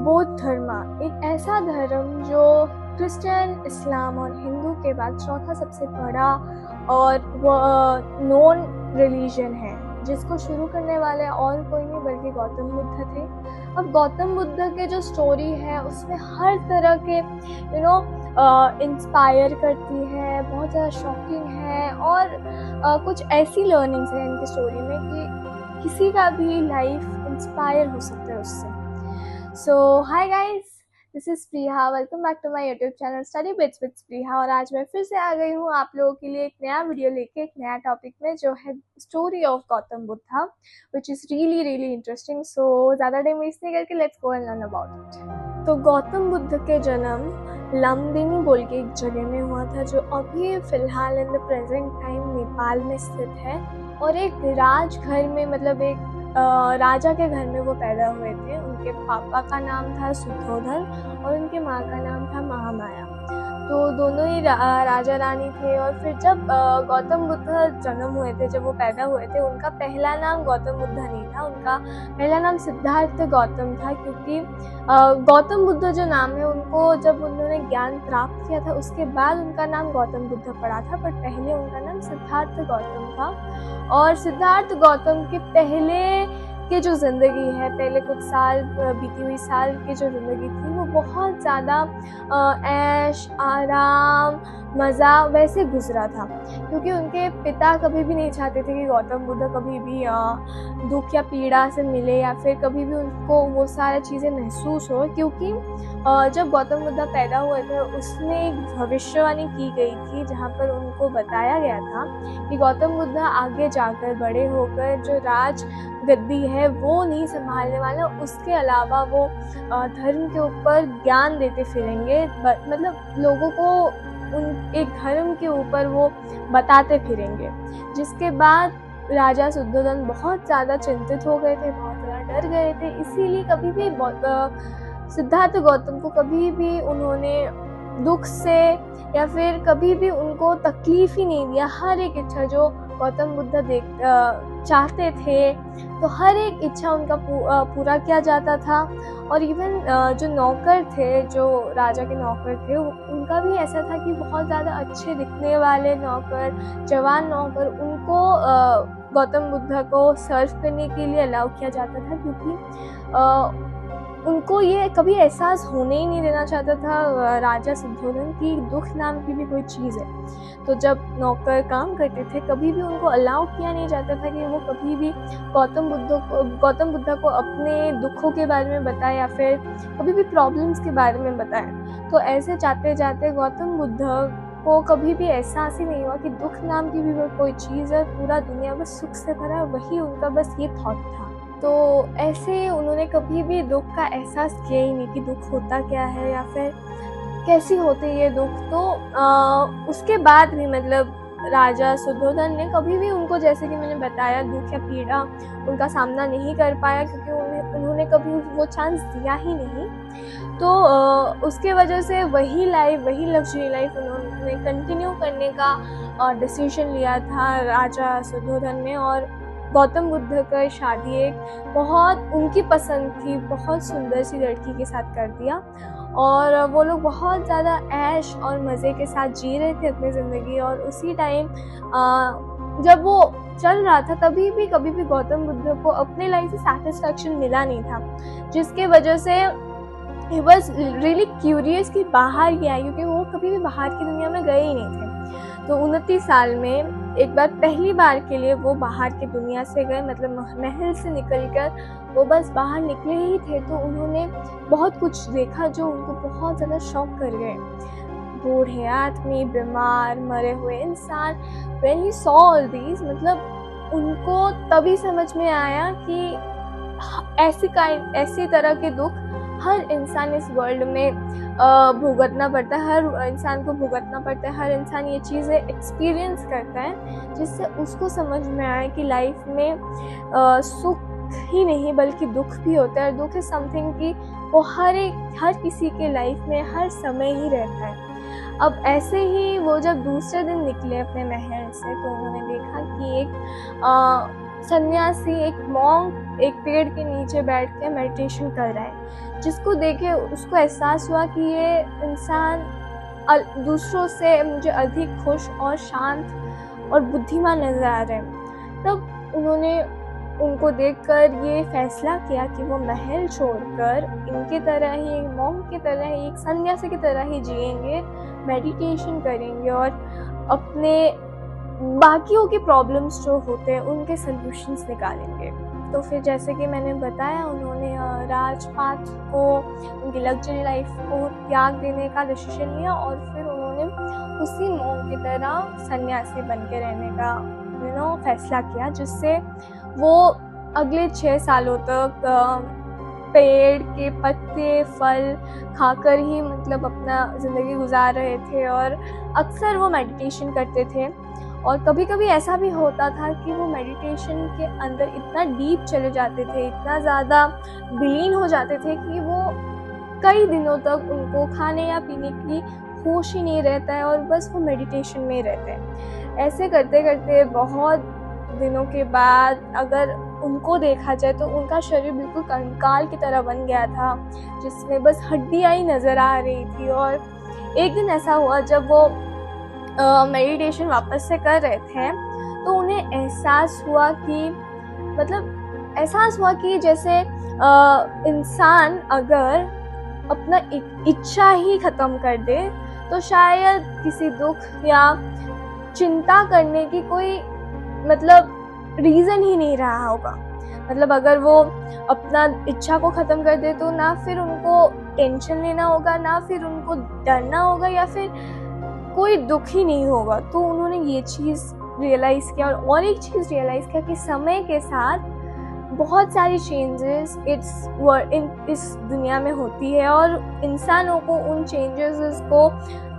बौद्ध धर्म एक ऐसा धर्म जो क्रिश्चियन, इस्लाम और हिंदू के बाद चौथा सबसे बड़ा और नॉन रिलीजन है, जिसको शुरू करने वाले और कोई नहीं बल्कि गौतम बुद्ध थे। अब गौतम बुद्ध के जो स्टोरी है उसमें हर तरह के इंस्पायर करती है, बहुत ज़्यादा शॉकिंग है और कुछ ऐसी लर्निंग्स हैं इनकी स्टोरी में कि किसी का भी लाइफ इंस्पायर हो सकता है उससे। So hi guys, this is Priya, welcome back to my YouTube channel study bits with Priya. और आज मैं फिर से आ गई हूँ आप लोगों के लिए एक नया वीडियो लेके, एक नया टॉपिक में, जो है story of Gautam Buddha, which is really interesting. So ज़्यादा टाइम वेस्ट नहीं करके let's go and learn about it. तो गौतम बुद्ध के जन्म लुम्बिनी बोल के एक जगह में हुआ था, जो अभी फिलहाल in the present time Nepal में स्थित है। और एक राजघर में, मतलब एक राजा के घर में वो पैदा हुए थे। उनके पापा का नाम था शुद्धोधन और उनके माँ का नाम था महामाया। तो दोनों ही राजा रानी थे। और फिर जब गौतम बुद्ध जन्म हुए थे, जब वो पैदा हुए थे, उनका पहला नाम गौतम बुद्ध नहीं था, उनका पहला नाम सिद्धार्थ गौतम था। क्योंकि गौतम बुद्ध जो नाम है, उनको जब उन्होंने ज्ञान प्राप्त किया था उसके बाद उनका नाम गौतम बुद्ध पड़ा था, बट पहले उनका नाम सिद्धार्थ गौतम था। और सिद्धार्थ गौतम के पहले की जो ज़िंदगी है, पहले कुछ साल, बीती हुई साल की जो ज़िंदगी थी, वो बहुत ज़्यादा ऐश आराम मज़ा वैसे गुजरा था। क्योंकि उनके पिता कभी भी नहीं चाहते थे कि गौतम बुद्ध कभी भी दुख या पीड़ा से मिले, या फिर कभी भी उनको वो सारी चीज़ें महसूस हो। क्योंकि जब गौतम बुद्ध पैदा हुए थे, उसमें एक भविष्यवाणी की गई थी, जहाँ पर उनको बताया गया था कि गौतम बुद्ध आगे जाकर बड़े होकर जो राज गद्दी है वो नहीं संभालने वाला, उसके अलावा वो धर्म के ऊपर ज्ञान देते फिरेंगे, मतलब लोगों को उन एक धर्म के ऊपर वो बताते फिरेंगे। जिसके बाद राजा शुद्धोधन बहुत ज़्यादा चिंतित हो गए थे, बहुत ज़्यादा डर गए थे। इसीलिए कभी भी सिद्धार्थ गौतम को कभी भी उन्होंने दुख से या फिर कभी भी उनको तकलीफ ही नहीं दिया। हर एक इच्छा जो गौतम बुद्ध चाहते थे, तो हर एक इच्छा उनका पूरा किया जाता था। और इवन जो नौकर थे, जो राजा के नौकर थे, उनका भी ऐसा था कि बहुत ज़्यादा अच्छे दिखने वाले नौकर, जवान नौकर, उनको गौतम बुद्ध को सर्व करने के लिए अलाउ किया जाता था। क्योंकि उनको ये कभी एहसास होने ही नहीं देना चाहता था राजा शुद्धोधन की दुख नाम की भी कोई चीज़ है। तो जब नौकर काम करते थे, कभी भी उनको अलाउ किया नहीं जाता था कि वो कभी भी गौतम बुद्ध को अपने दुखों के बारे में बताए या फिर कभी भी प्रॉब्लम्स के बारे में बताए। तो ऐसे जाते जाते गौतम बुद्ध को कभी भी एहसास ही नहीं हुआ कि दुख नाम की भी कोई चीज़ है, पूरा दुनिया बस सुख से भरा, वही उनका बस ये थॉट था। तो ऐसे उन्होंने कभी भी दुख का एहसास किया ही नहीं कि दुख होता क्या है या फिर कैसी होती है ये दुख। तो उसके बाद भी, मतलब राजा शुद्धोधन ने कभी भी उनको, जैसे कि मैंने बताया, दुख या पीड़ा उनका सामना नहीं कर पाया, क्योंकि उन्होंने कभी वो चांस दिया ही नहीं। तो उसके वजह से वही लग्जरी लाइफ उन्होंने कंटिन्यू करने का डिसीजन लिया था राजा शुद्धोधन ने। और गौतम बुद्ध का शादी एक बहुत उनकी पसंद थी, बहुत सुंदर सी लड़की के साथ कर दिया। और वो लोग बहुत ज़्यादा ऐश और मज़े के साथ जी रहे थे अपनी ज़िंदगी। और उसी टाइम जब वो चल रहा था, तभी भी कभी भी गौतम बुद्ध को अपने लाइफ से सेटिस्फैक्शन मिला नहीं था, जिसके वजह से ही वॉज रियली क्यूरियस कि बाहर क्या है, क्योंकि वो कभी भी बाहर की दुनिया में गए ही नहीं थे। तो 29 साल में एक बार, पहली बार के लिए वो बाहर की दुनिया से गए, मतलब महल से निकलकर वो बस बाहर निकले ही थे, तो उन्होंने बहुत कुछ देखा जो उनको बहुत ज़्यादा शॉक कर गए। बूढ़े आदमी, बीमार, मरे हुए इंसान। When he saw all these, मतलब उनको तभी समझ में आया कि ऐसी तरह के दुख हर इंसान इस वर्ल्ड में भुगतना पड़ता है, हर इंसान को भुगतना पड़ता है, हर इंसान ये चीज़ें एक्सपीरियंस करता है, जिससे उसको समझ में आए कि लाइफ में सुख ही नहीं बल्कि दुख भी होता है। और दुख इज समथिंग कि वो हर किसी के लाइफ में हर समय ही रहता है। अब ऐसे ही वो जब दूसरे दिन निकले अपने महल से, तो उन्होंने देखा कि एक सन्यासी, एक मॉन्क, एक पेड़ के नीचे बैठ के मेडिटेशन कर रहा है। जिसको देखे उसको एहसास हुआ कि ये इंसान दूसरों से मुझे अधिक खुश और शांत और बुद्धिमान नजर आ रहे हैं। तब उन्होंने उनको देखकर ये फैसला किया कि वो महल छोड़कर इनकी तरह ही, मॉन्क की तरह ही, एक सन्यासी की तरह ही जिएंगे, मेडिटेशन करेंगे और अपने बाकियों के प्रॉब्लम्स जो होते हैं उनके सल्यूशंस निकालेंगे। तो फिर जैसे कि मैंने बताया, उन्होंने राजपाट को, उनकी लग्जरी लाइफ को त्याग देने का डिसीजन लिया और फिर उन्होंने उसी मॉन्क की तरह सन्यासी बन के रहने का फैसला किया, जिससे वो अगले 6 सालों तक पेड़ के पत्ते फल खाकर ही मतलब अपना ज़िंदगी गुजार रहे थे और अक्सर वो मेडिटेशन करते थे। और कभी कभी ऐसा भी होता था कि वो मेडिटेशन के अंदर इतना डीप चले जाते थे, इतना ज़्यादा विलीन हो जाते थे कि वो कई दिनों तक उनको खाने या पीने की होश ही नहीं रहता है और बस वो मेडिटेशन में ही रहते हैं। ऐसे करते करते बहुत दिनों के बाद अगर उनको देखा जाए तो उनका शरीर बिल्कुल कंकाल की तरह बन गया था, जिसमें बस हड्डियाँ ही नज़र आ रही थी। और एक दिन ऐसा हुआ जब वो मेडिटेशन वापस से कर रहे थे तो उन्हें एहसास हुआ कि जैसे इंसान अगर अपना इच्छा ही ख़त्म कर दे तो शायद किसी दुख या चिंता करने की कोई रीज़न ही नहीं रहा होगा। अगर वो अपना इच्छा को ख़त्म कर दे तो ना फिर उनको टेंशन लेना होगा, ना फिर उनको डरना होगा या फिर कोई दुख ही नहीं होगा। तो उन्होंने ये चीज़ रियलाइज़ किया और एक चीज़ रियलाइज़ किया कि समय के साथ बहुत सारी चेंजेस इस दुनिया में होती है और इंसानों को उन चेंजेस को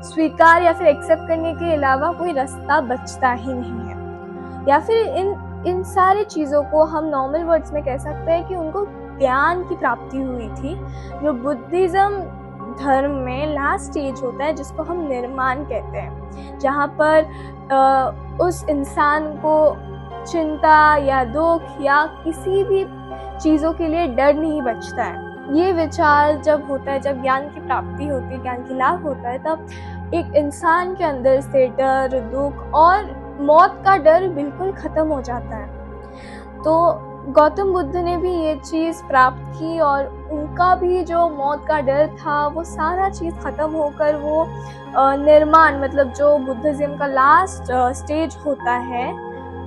स्वीकार या फिर एक्सेप्ट करने के अलावा कोई रास्ता बचता ही नहीं है। या फिर इन सारी चीज़ों को हम नॉर्मल वर्ड्स में कह सकते हैं कि उनको ज्ञान की प्राप्ति हुई थी, जो बुद्धिज़्म धर्म में लास्ट स्टेज होता है, जिसको हम निर्माण कहते हैं, जहाँ पर उस इंसान को चिंता या दुख या किसी भी चीज़ों के लिए डर नहीं बचता है। ये विचार जब होता है, जब ज्ञान की प्राप्ति होती है, ज्ञान की लाभ होता है, तब एक इंसान के अंदर से डर, दुख और मौत का डर बिल्कुल ख़त्म हो जाता है। तो गौतम बुद्ध ने भी ये चीज़ प्राप्त की और उनका भी जो मौत का डर था वो सारा चीज़ ख़त्म होकर वो निर्माण जो बुद्धिज़्म का लास्ट स्टेज होता है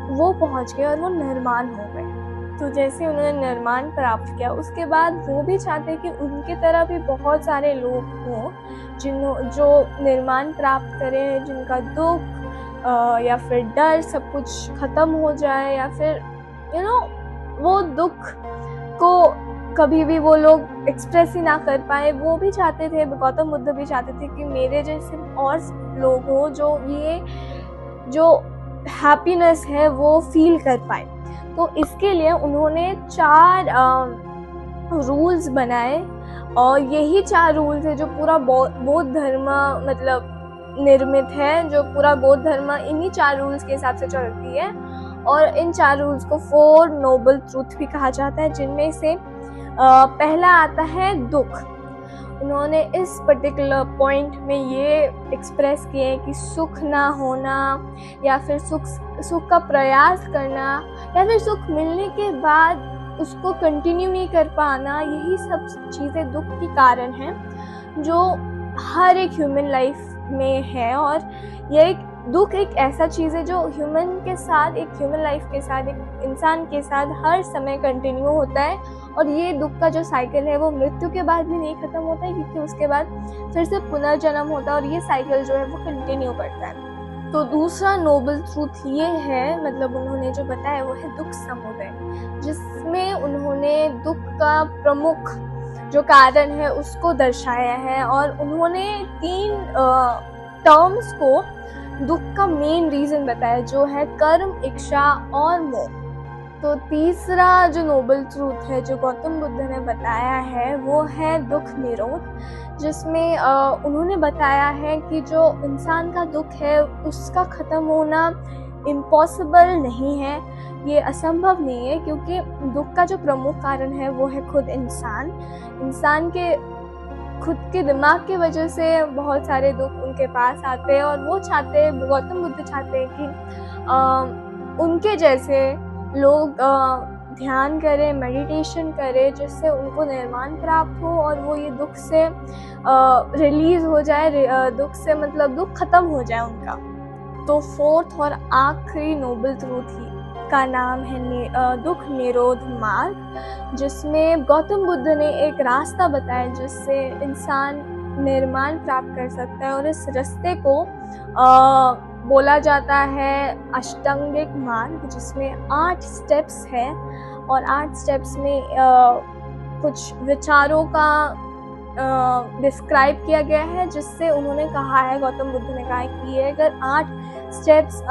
वो पहुंच गए और वो निर्माण हो गए। तो जैसे उन्होंने निर्माण प्राप्त किया उसके बाद वो भी चाहते कि उनके तरह भी बहुत सारे लोग हों जो निर्माण प्राप्त करें, जिनका दुख या फिर डर सब कुछ ख़त्म हो जाए, या फिर वो दुख को कभी भी वो लोग एक्सप्रेस ही ना कर पाए। वो भी चाहते थे, गौतम बुद्ध भी चाहते थे कि मेरे जैसे और लोग हों जो हैप्पीनेस है वो फील कर पाए। तो इसके लिए उन्होंने 4 रूल्स बनाए और यही 4 रूल्स है जो पूरा बौद्ध धर्म निर्मित है, जो पूरा बौद्ध धर्म इन्हीं 4 रूल्स के हिसाब से चलती है। और इन 4 रूल्स को 4 नोबल ट्रूथ भी कहा जाता है, जिनमें से पहला आता है दुख। उन्होंने इस पर्टिकुलर पॉइंट में ये एक्सप्रेस किए कि सुख ना होना या फिर सुख का प्रयास करना या फिर सुख मिलने के बाद उसको कंटिन्यू नहीं कर पाना, यही सब चीज़ें दुख के कारण हैं जो हर एक ह्यूमन लाइफ में है। और ये दुख एक ऐसा चीज़ है जो ह्यूमन लाइफ के साथ, एक इंसान के साथ हर समय कंटिन्यू होता है। और ये दुख का जो साइकिल है वो मृत्यु के बाद भी नहीं ख़त्म होता है, क्योंकि उसके बाद फिर से पुनर्जन्म होता है और ये साइकिल जो है वो कंटिन्यू करता है। तो दूसरा नोबल ट्रूथ ये है, उन्होंने जो बताया वो है दुख समुदय, जिसमें उन्होंने दुख का प्रमुख जो कारण है उसको दर्शाया है। और उन्होंने 3 टर्म्स को दुख का मेन रीज़न बताया, जो है कर्म, इच्छा और मोह। तो तीसरा जो नोबल ट्रूथ है जो गौतम बुद्ध ने बताया है वो है दुख निरोध, जिसमें उन्होंने बताया है कि जो इंसान का दुख है उसका ख़त्म होना इम्पॉसिबल नहीं है, ये असंभव नहीं है, क्योंकि दुख का जो प्रमुख कारण है वो है खुद इंसान के खुद के दिमाग की वजह से बहुत सारे दुख उनके पास आते हैं, और वो चाहते हैं, गौतम बुद्ध चाहते हैं कि उनके जैसे लोग ध्यान करें, मेडिटेशन करें, जिससे उनको निर्वाण प्राप्त हो और वो ये दुख से रिलीज हो जाए, दुख से मतलब दुख खत्म हो जाए उनका। तो फोर्थ और आखिरी नोबल ट्रूथ ही का नाम है दुख निरोध मार्ग, जिसमें गौतम बुद्ध ने एक रास्ता बताया जिससे इंसान निर्वाण प्राप्त कर सकता है, और इस रास्ते को बोला जाता है अष्टांगिक मार्ग, जिसमें 8 स्टेप्स है, और 8 स्टेप्स में कुछ विचारों का डिस्क्राइब किया गया है, जिससे उन्होंने कहा है, गौतम बुद्ध ने कहा है कि ये अगर 8 स्टेप्स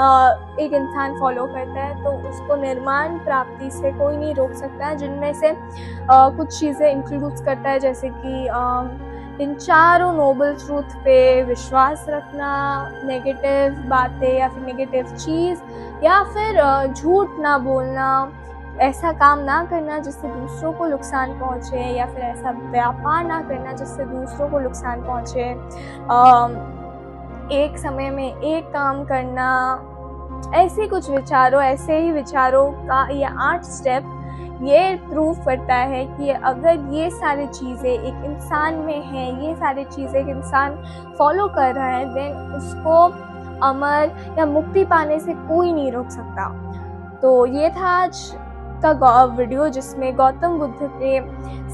एक इंसान फॉलो करता है तो उसको निर्वाण प्राप्ति से कोई नहीं रोक सकता है, जिनमें से कुछ चीज़ें इंक्लूड करता है, जैसे कि इन चारों नोबल ट्रूथ पे विश्वास रखना, नेगेटिव बातें या फिर नेगेटिव चीज़ या फिर झूठ ना बोलना, ऐसा काम ना करना जिससे दूसरों को नुकसान पहुँचे, या फिर ऐसा व्यापार ना करना जिससे दूसरों को नुकसान पहुँचे, एक समय में एक काम करना, ऐसे कुछ विचारों, ऐसे ही विचारों का ये 8 स्टेप ये प्रूफ करता है कि अगर ये सारी चीज़ें एक इंसान में हैं, ये सारी चीज़ें एक इंसान फॉलो कर रहा है, देन उसको अमर या मुक्ति पाने से कोई नहीं रोक सकता। तो ये था आज का वीडियो, जिसमें गौतम बुद्ध के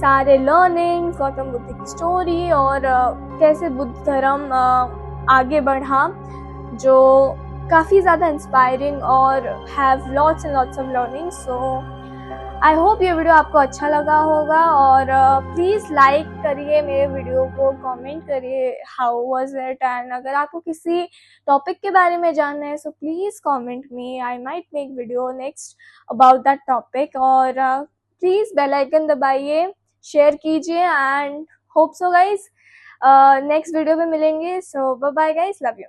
सारे लर्निंग्स, गौतम बुद्ध की स्टोरी, और कैसे बुद्ध धर्म आगे बढ़ा, जो काफ़ी ज़्यादा इंस्पायरिंग और have lots and lots of learning. So I hope ये वीडियो आपको अच्छा लगा होगा, और प्लीज़ लाइक करिए मेरे वीडियो को, कमेंट करिए हाउ वाज इट, एंड अगर आपको किसी टॉपिक के बारे में जानना है so please comment me, I might make video next about that topic. और प्लीज़ बेल आइकन दबाइए, शेयर कीजिए, and hope so guys next video में मिलेंगे। So bye bye guys, love you.